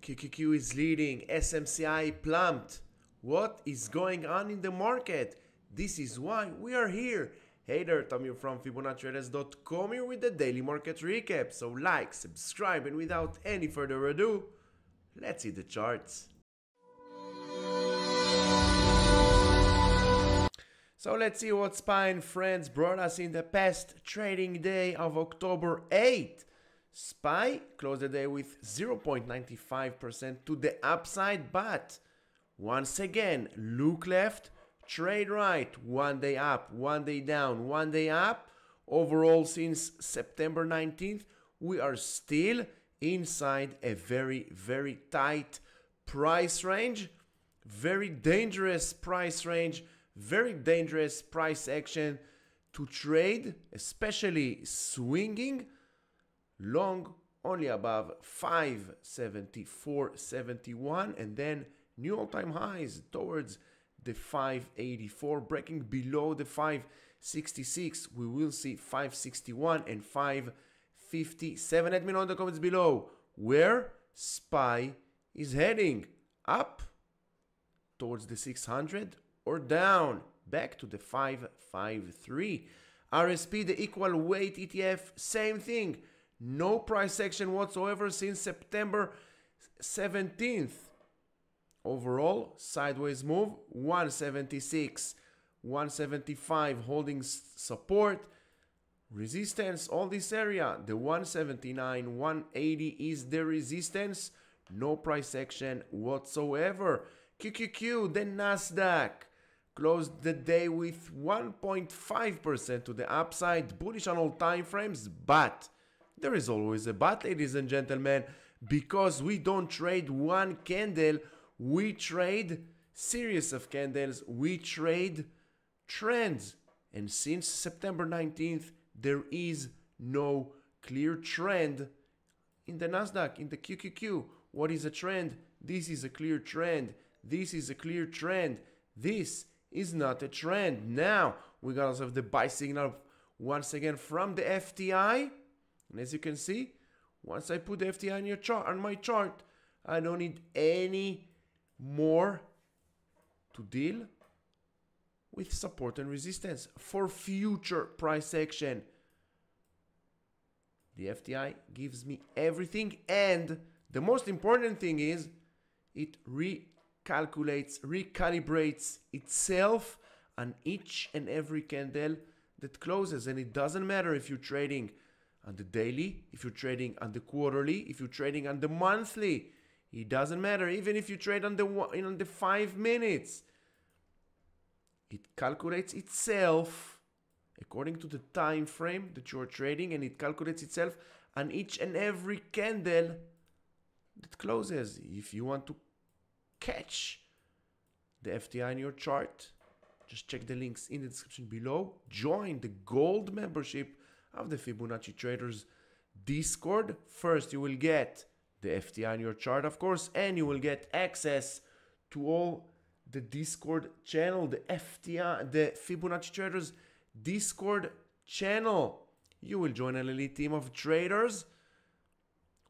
QQQ is leading, SMCI plumped. What is going on in the market? This is why we are here. Hey there, Tom here from Fibonacci-Traders.com here with the daily market recap. So like, subscribe, and without any further ado, let's see the charts. So let's see what SPY and friends brought us in the past trading day of October 8th. SPY closed the day with 0.95% to the upside, but once again, look left, trade right, 1 day up, 1 day down, 1 day up. Overall, since September 19th, we are still inside a very tight price range, very dangerous price range, very dangerous price action to trade, especially swinging long only above 574.71, and then new all-time highs towards the 584, breaking below the 566. We will see 561 and 557. Let me know in the comments below where SPY is heading, up towards the 600 or down back to the 553. RSP, the equal weight ETF, same thing. No price action whatsoever since September 17th. Overall, sideways move, 176, 175 holding support, resistance, all this area, the 179, 180 is the resistance, no price action whatsoever. QQQ, the Nasdaq, closed the day with 1.5% to the upside, bullish on all time frames, but there is always a but, ladies and gentlemen, because we don't trade one candle, we trade series of candles, we trade trends. And since September 19th, there is no clear trend in the Nasdaq, in the QQQ. What is a trend? This is a clear trend. This is a clear trend. This is not a trend. Now, we got ourselves the buy signal once again from the FTI. And as you can see, once I put the FTI on your chart, on my chart, I don't need any more to deal with support and resistance for future price action. The FTI gives me everything, and the most important thing is it recalibrates itself on each and every candle that closes. And it doesn't matter if you're trading on the daily, if you're trading on the quarterly, if you're trading on the monthly, it doesn't matter. Even if you trade on the 5 minutes, it calculates itself according to the time frame that you're trading, and it calculates itself on each and every candle that closes. If you want to catch the FTI in your chart, just check the links in the description below. Join the gold membership of the Fibonacci Traders Discord. First, you will get the FTI in your chart, of course, and you will get access to all the Discord channel, the FTI, the Fibonacci Traders Discord channel. You will join an elite team of traders.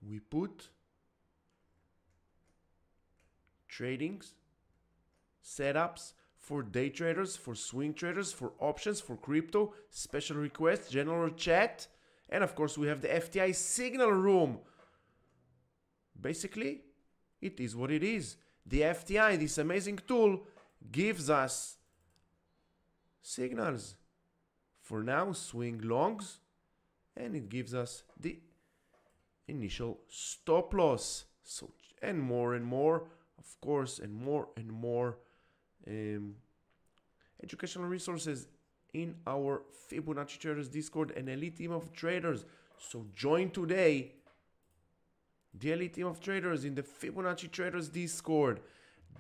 We put tradings, setups for day traders, for swing traders, for options, for crypto, special requests, general chat, and of course we have the FTI signal room. Basically, it is what it is. The FTI, this amazing tool, gives us signals. For now, swing longs, and it gives us the initial stop loss. So, and more, of course, and more educational resources in our Fibonacci Traders Discord, an elite team of traders. So join today the elite team of traders in the Fibonacci Traders Discord.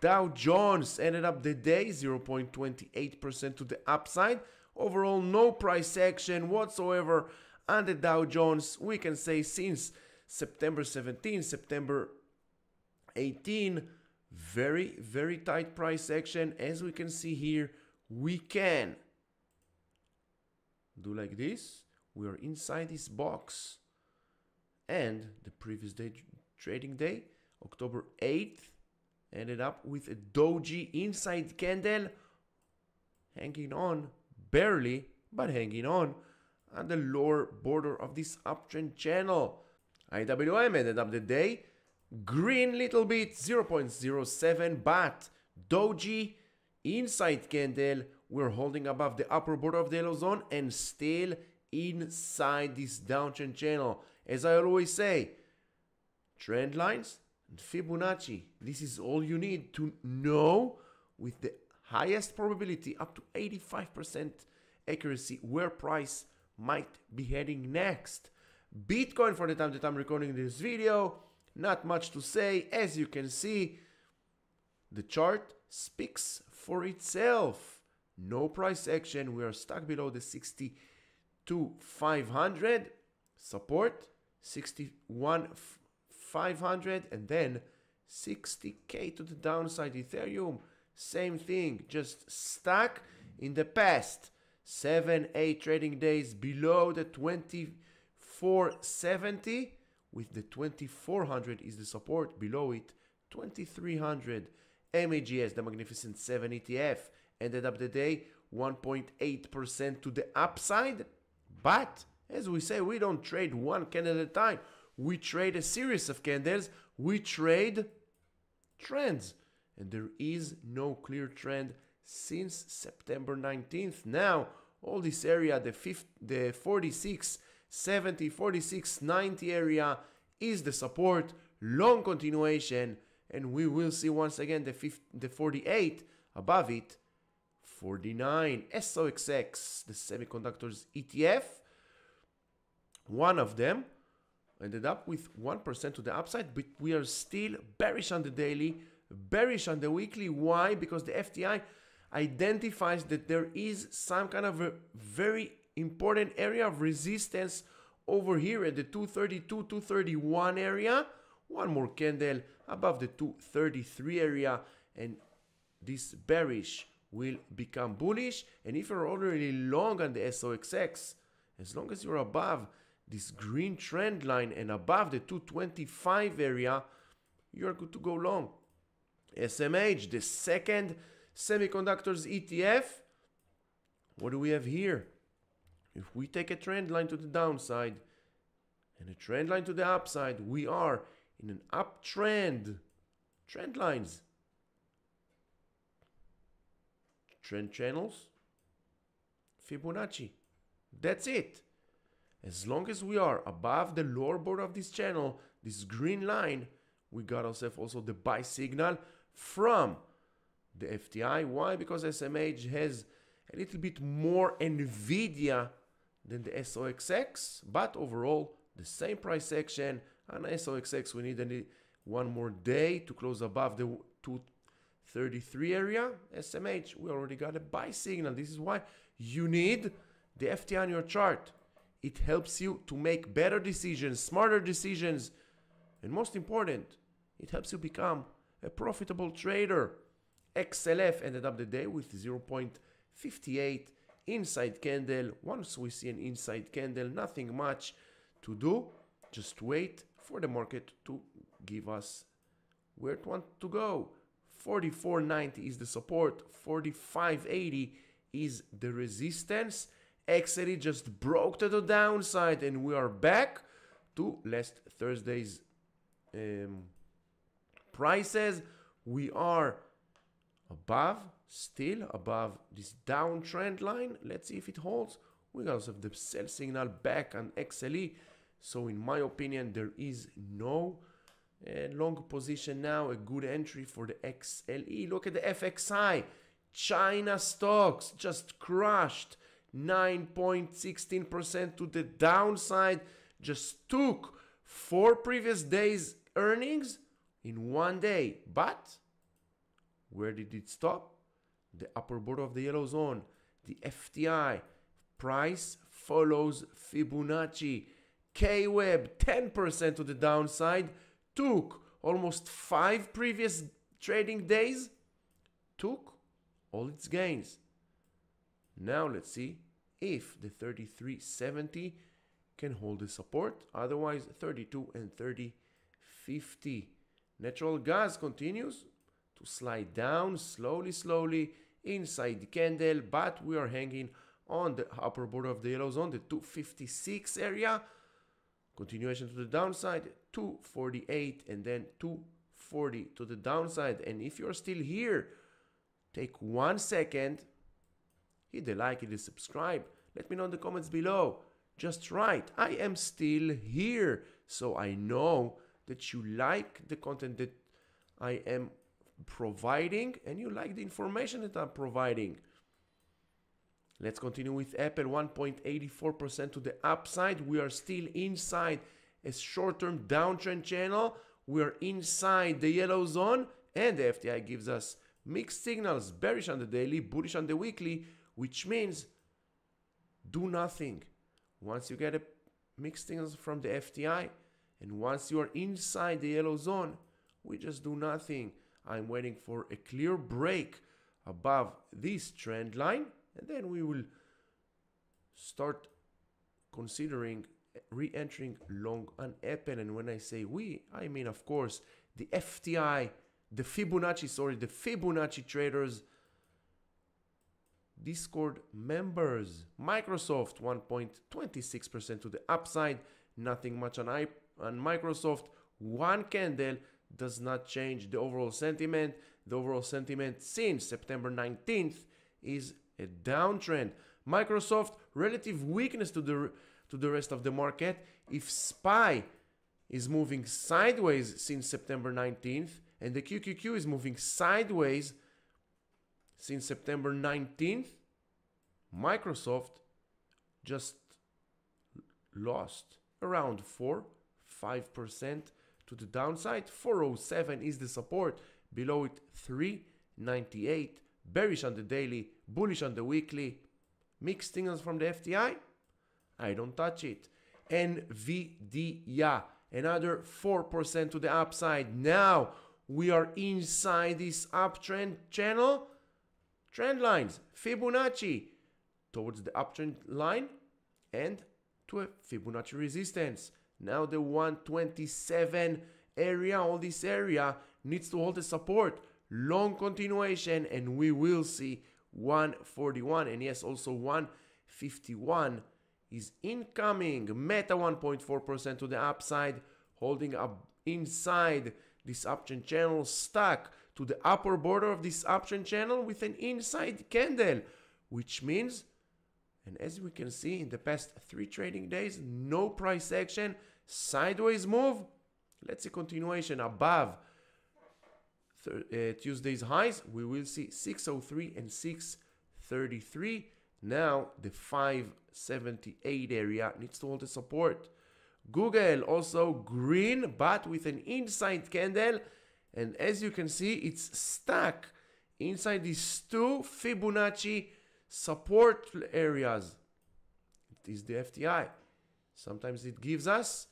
Dow Jones ended up the day 0.28% to the upside. Overall, no price action whatsoever on the Dow Jones. We can say since September 17, September 18, very tight price action. As we can see here, we can do like this. We are inside this box, and the previous day trading day October 8th, ended up with a doji inside candle, hanging on, barely, but hanging on the lower border of this uptrend channel. IWM ended up the day green little bit, 0.07, but doji inside candle, we're holding above the upper border of the yellow zone and still inside this downtrend channel. As I always say, trend lines and Fibonacci, this is all you need to know with the highest probability, up to 85% accuracy, where price might be heading next. Bitcoin, for the time that I'm recording this video, not much to say. As you can see, the chart speaks for itself. No price action. We are stuck below the 62,500 support, 61,500, and then 60K to the downside. Ethereum, same thing, just stuck in the past 7-8 trading days below the 2470, with the 2400 is the support, below it 2300. MAGS, the Magnificent 7 ETF, ended up the day 1.8% to the upside. But as we say, we don't trade one candle at a time. We trade a series of candles. We trade trends. And there is no clear trend since September 19th. Now, all this area, the 4670, 4690 area is the support, long continuation, and we will see once again the 48 above it, 49. SOXX, the semiconductors ETF, one of them ended up with 1% to the upside, but we are still bearish on the daily, bearish on the weekly. Why? Because the FTI identifies that there is some kind of a very important area of resistance over here at the 232, 231 area. One more candle above the 233 area, and this bearish will become bullish. And if you're already long on the SOXX, as long as you're above this green trend line and above the 225 area, you're good to go long. SMH, the second semiconductors ETF, what do we have here? If we take a trend line to the downside and a trend line to the upside, we are in an uptrend. Trend lines, trend channels, Fibonacci. That's it. As long as we are above the lower border of this channel, this green line, we got ourselves also the buy signal from the FTI. Why? Because SMH has a little bit more NVDA than the SOXX, but overall the same price action. On SOXX, we need one more day to close above the 233 area. SMH, we already got a buy signal. This is why you need the FTI on your chart. It helps you to make better decisions, smarter decisions, and most important, it helps you become a profitable trader. XLF ended up the day with 0.58 inside candle. Once we see an inside candle, nothing much to do. Just wait for the market to give us where it wants to go. 44.90 is the support, 45.80 is the resistance. XLE just broke to the downside, and we are back to last Thursday's prices. We are above, still above this downtrend line. Let's see if it holds. We also have the sell signal back on XLE. So in my opinion, there is no long position now. A good entry for the XLE. Look at the FXI. China stocks just crushed 9.16% to the downside. Just took 4 previous days earnings in one day. But where did it stop? The upper border of the yellow zone. The FTI price follows Fibonacci. K-Web 10% to the downside. Took almost 5 previous trading days. Took all its gains. Now let's see if the 33.70 can hold the support. Otherwise 32 and 30.50. Natural gas continues to slide down slowly inside the candle, but we are hanging on the upper border of the yellow zone, the 256 area. Continuation to the downside, 248, and then 240 to the downside. And if you're still here, take 1 second, hit the like, hit the subscribe. Let me know in the comments below. Just write, I am still here, so I know that you like the content that I am providing and you like the information that I'm providing. Let's continue with Apple, 1.84% to the upside. We are still inside a short-term downtrend channel. We are inside the yellow zone, and the FTI gives us mixed signals, bearish on the daily, bullish on the weekly, which means do nothing. Once you get a mixed signals from the FTI, and once you are inside the yellow zone, we just do nothing. I'm waiting for a clear break above this trend line, and then we will start considering re-entering long on Apple. And when I say we, I mean, of course, the FTI, the Fibonacci traders, Discord members. Microsoft, 1.26% to the upside. Nothing much on Microsoft. One candle does not change the overall sentiment. The overall sentiment since September 19th is a downtrend. Microsoft, relative weakness to the rest of the market. If SPY is moving sideways since September 19th and the QQQ is moving sideways since September 19th, Microsoft just lost around 4-5% to the downside. 407 is the support. Below it, 398. Bearish on the daily, bullish on the weekly. Mixed signals from the FTI. I don't touch it. NVDA, another 4% to the upside. Now we are inside this uptrend channel. Trend lines, Fibonacci towards the uptrend line and to a Fibonacci resistance. Now the 127 area, all this area needs to hold the support. Long continuation, and we will see 141, and yes, also 151 is incoming. Meta, 1.4% to the upside, holding up inside this uptrend channel, stuck to the upper border of this uptrend channel with an inside candle, which means, and as we can see in the past 3 trading days, no price action, sideways move. Let's see continuation above Tuesday's highs. We will see 603 and 633. Now the 578 area needs to hold the support. Google also green, but with an inside candle, and as you can see, it's stuck inside these 2 Fibonacci support areas. It is the FTI. Sometimes it gives us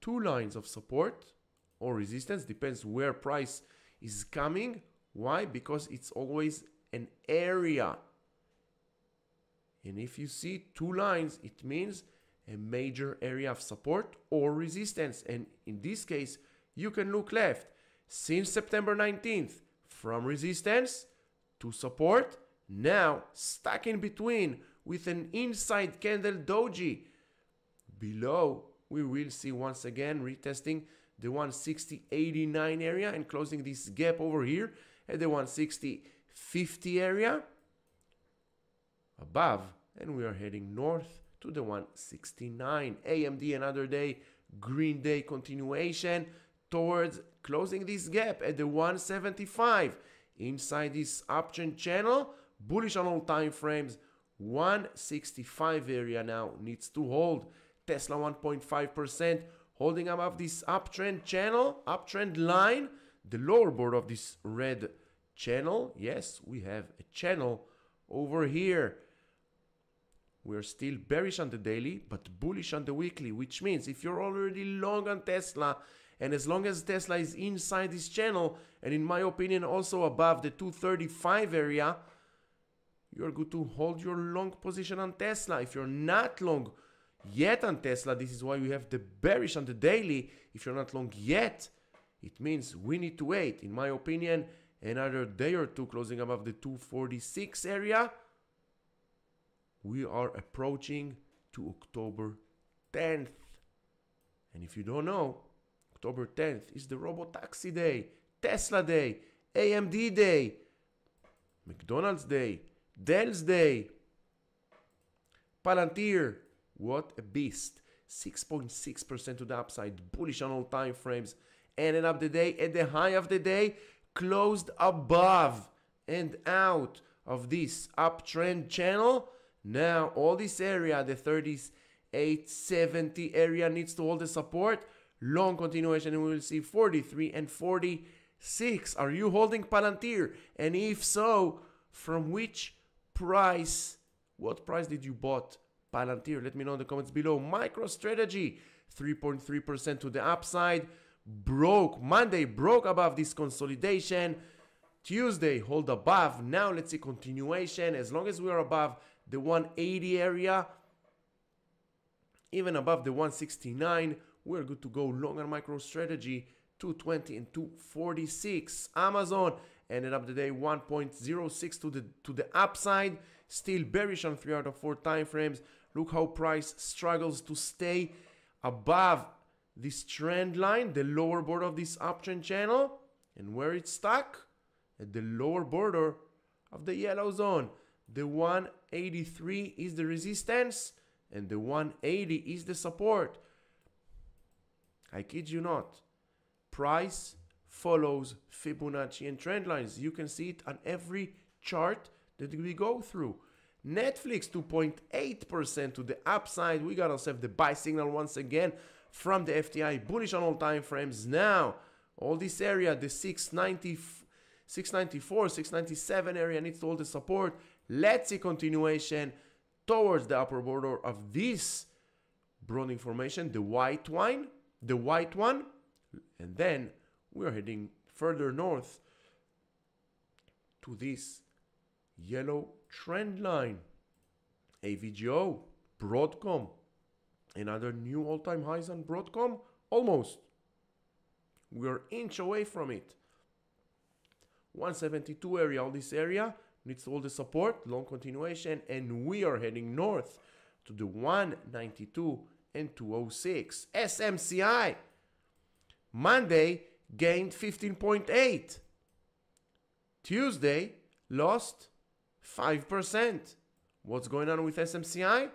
2 lines of support or resistance, depends where price is coming. Why? Because it's always an area. And if you see 2 lines, it means a major area of support or resistance. And in this case, you can look left. Since September 19th, from resistance to support, now stuck in between with an inside candle doji. Below, we will see once again retesting the 160.89 area and closing this gap over here at the 160.50 area. Above, and we are heading north to the 169. AMD, another day, green day continuation towards closing this gap at the 175. Inside this uptrend channel, bullish on all time frames. 165 area now needs to hold. Tesla, 1.5%, holding above this uptrend channel, uptrend line, the lower border of this red channel. Yes, we have a channel over here. We're still bearish on the daily, but bullish on the weekly, which means if you're already long on Tesla, and as long as Tesla is inside this channel, and in my opinion also above the 235 area, you're good to hold your long position on Tesla. If you're not long yet on Tesla, this is why we have the bearish on the daily. If you're not long yet, It means we need to wait, in my opinion, another day or two closing above the 246 area. We are approaching to October 10th. And if you don't know, October 10th is the Robotaxi Day, Tesla Day, AMD Day, McDonald's Day, Dell's Day, Palantir. What a beast. 6.6% to the upside, bullish on all time frames. Ended up the day at the high of the day, closed above and out of this uptrend channel. Now all this area, the 38.70 area, needs to hold the support. Long continuation, and we will see 43 and 46. Are you holding Palantir? And if so, from which price? What price did you bought Palantir? Let me know in the comments below. MicroStrategy, 3.3% to the upside. Monday broke above this consolidation. Tuesday hold above. Now let's see continuation. As long as we are above the 180 area, even above the 169, we're good to go long on MicroStrategy. 220 and 246. Amazon ended up the day 1.06 to the upside. Still bearish on 3 out of 4 time frames. Look how price struggles to stay above this trend line, the lower border of this uptrend channel. And where it's stuck? At the lower border of the yellow zone. The 183 is the resistance and the 180 is the support. I kid you not. Price follows Fibonacci and trend lines. You can see it on every chart that we go through. Netflix 2.8% to the upside. We got ourselves the buy signal once again from the FTI, bullish on all time frames. Now all this area, the 694, 697 area, needs to hold the support. Let's see continuation towards the upper border of this broadening formation, the white one, and then we're heading further north to this yellow trend line. AVGO, Broadcom, another new all-time highs on Broadcom, almost. We're inch away from it. 172 area, all this area needs to hold the support, long continuation, and we are heading north to the 192 and 206. SMCI, Monday gained 15.8. Tuesday lost 5%. What's going on with SMCI?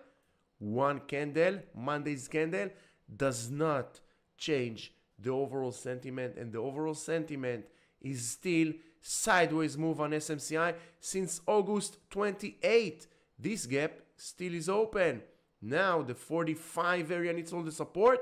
One candle, Monday's candle, does not change the overall sentiment, and the overall sentiment is still sideways move on SMCI since August 28. This gap still is open. Now the 45 area needs all the support.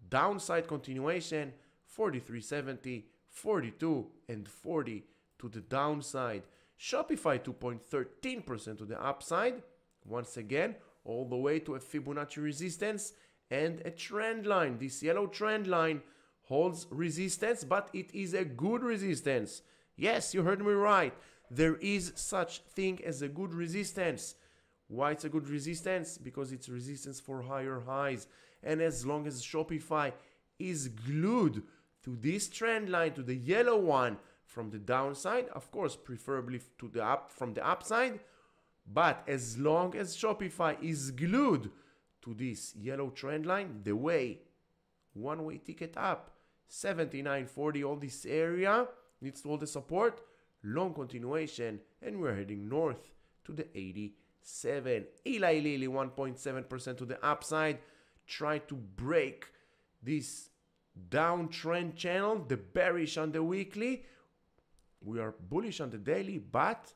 Downside continuation, 43.70, 42 and 40 to the downside. Shopify 2.13% to the upside. Once again, all the way to a Fibonacci resistance and a trend line. This yellow trend line holds resistance, but it is a good resistance. Yes, you heard me right. There is such thing as a good resistance. Why it's a good resistance? Because it's resistance for higher highs. And as long as Shopify is glued to this trend line, to the yellow one from the downside, of course, preferably to the from the upside, but as long as Shopify is glued to this yellow trend line, the one-way ticket up, 79.40, all this area needs to hold the support, long continuation, and we're heading north to the 87. Eli Lilly 1.7% to the upside, try to break this downtrend channel, the bearish on the weekly. We are bullish on the daily, but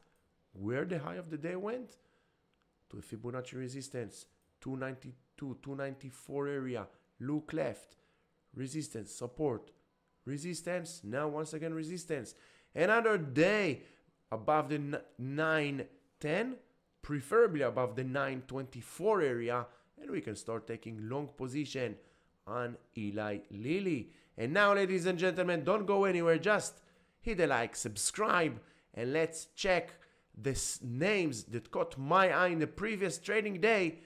where the high of the day went? To a Fibonacci resistance, 292, 294 area, look left, resistance, support, resistance, now once again resistance. Another day above the 910, preferably above the 924 area, and we can start taking long position on Eli Lilly. And now, ladies and gentlemen, don't go anywhere, just hit the like, subscribe, and let's check the names that caught my eye in the previous trading day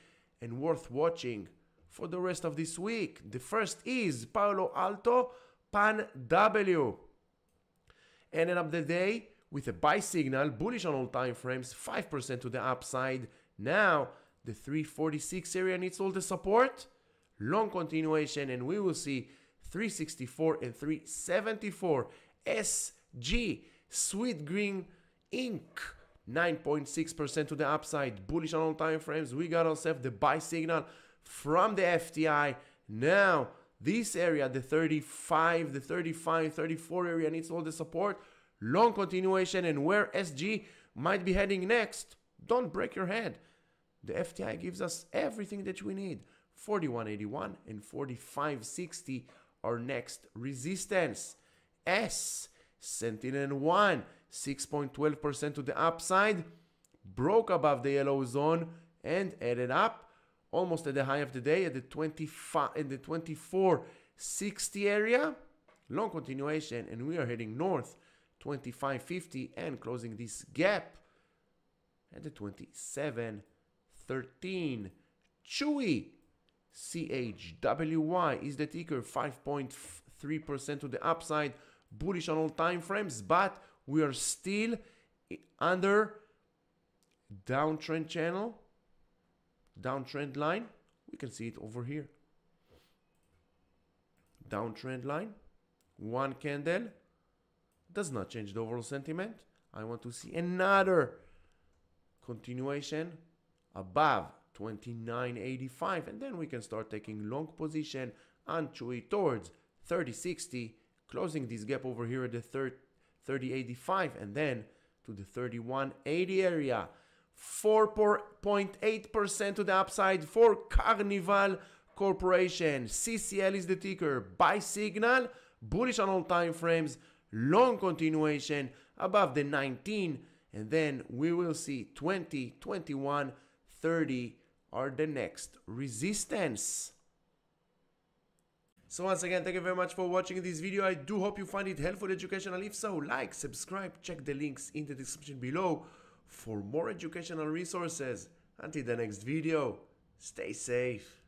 and worth watching for the rest of this week. The first is Palo Alto span W. Ended up the day with a buy signal, bullish on all time frames, 5% to the upside. Now the 346 area needs all the support, long continuation, and we will see 364 and 374. SG, sweet green ink, 9.6% to the upside, bullish on all time frames. We got ourselves the buy signal from the FTI. Now this area, the 35, 34 area needs all the support, long continuation, and where SG might be heading next, don't break your head. The FTI gives us everything that we need. 41.81 and 45.60 are next resistance. S, Sentinel-1, 6.12% to the upside, broke above the yellow zone and added up almost at the high of the day at the 24.60 area. Long continuation, and we are heading north, 25.50, and closing this gap at the 27.13. Chewy, CHWY is the ticker, 5.3% to the upside, bullish on all time frames, but we are still under downtrend channel, downtrend line. We can see it over here. Downtrend line, one candle, does not change the overall sentiment. I want to see another continuation above 29.85, and then we can start taking long position on Chewy towards 30.60, closing this gap over here at the 30.85, and then to the 31.80 area. 4.8% to the upside for Carnival Corporation. CCL is the ticker, buy signal, bullish on all time frames, long continuation above the 19, and then we will see 20, 21, 30 are the next resistance. So once again, thank you very much for watching this video. I do hope you find it helpful, educational. If so, like, subscribe, check the links in the description below for more educational resources. Until the next video, stay safe.